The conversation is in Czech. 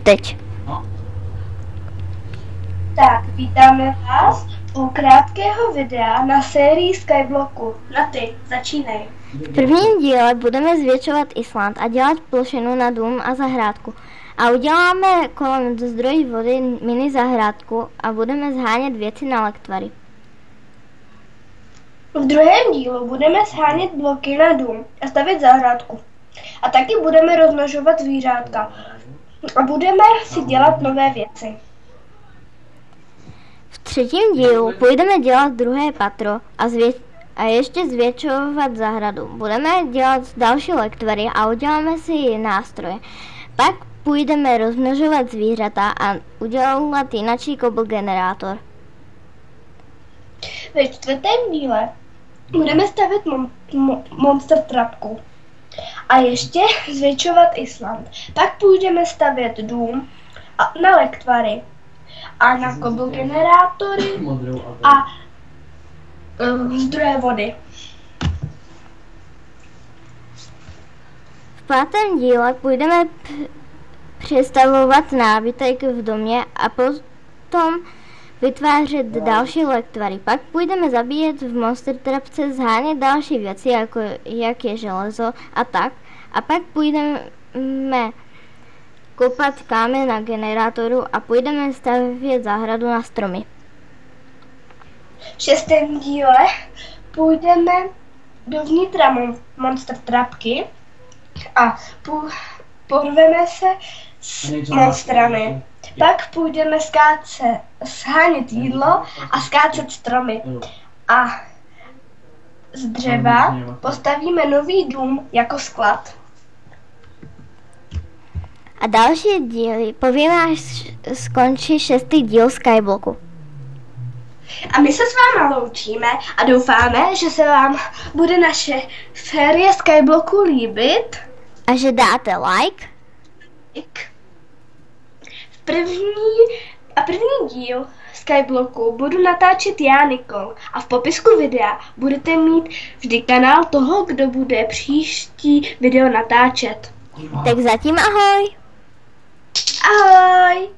teď. Tak, vítáme vás u krátkého videa na sérii Skyblocku. Na ty, začínej. V prvním díle budeme zvětšovat Island a dělat plošinu na dům a zahrádku. A uděláme kolem zdrojí vody mini zahrádku a budeme zhánět věci na lektvary. V druhém dílu budeme shánět bloky na dům a stavět zahrádku. A taky budeme rozmnožovat zvířátka. A budeme si dělat nové věci. V třetím dílu půjdeme dělat druhé patro a ještě zvětšovat zahradu. Budeme dělat další lektvary a uděláme si nástroje. Pak půjdeme rozmnožovat zvířata a udělat jinačí kobl generátor. Ve čtvrtém díle budeme stavět monster trapku a ještě zvětšovat Island. Pak půjdeme stavět dům na lektvary a na kobl generátory a zdroje vody. V pátém díle půjdeme přestavovat nábytek v domě a potom vytvářet další lektvary. Pak půjdeme zabíjet v monster trapce, zhánět další věci, jak je železo a tak. A pak půjdeme kopat kámen na generátoru a půjdeme stavět zahradu na stromy. V šestém díle půjdeme dovnitra monster trapky a porveme se s monstrami. Pak půjdeme shánět jídlo a skácet stromy. A z dřeva postavíme nový dům jako sklad. A další díly povíme, až skončí 6. díl Skyblocku. A my se s váma loučíme a doufáme, že se vám bude naše série Skyblocku líbit. A že dáte like. První díl Skyblocku budu natáčet já, Nikol. A v popisku videa budete mít vždy kanál toho, kdo bude příští video natáčet. Tak zatím ahoj. Ahoj!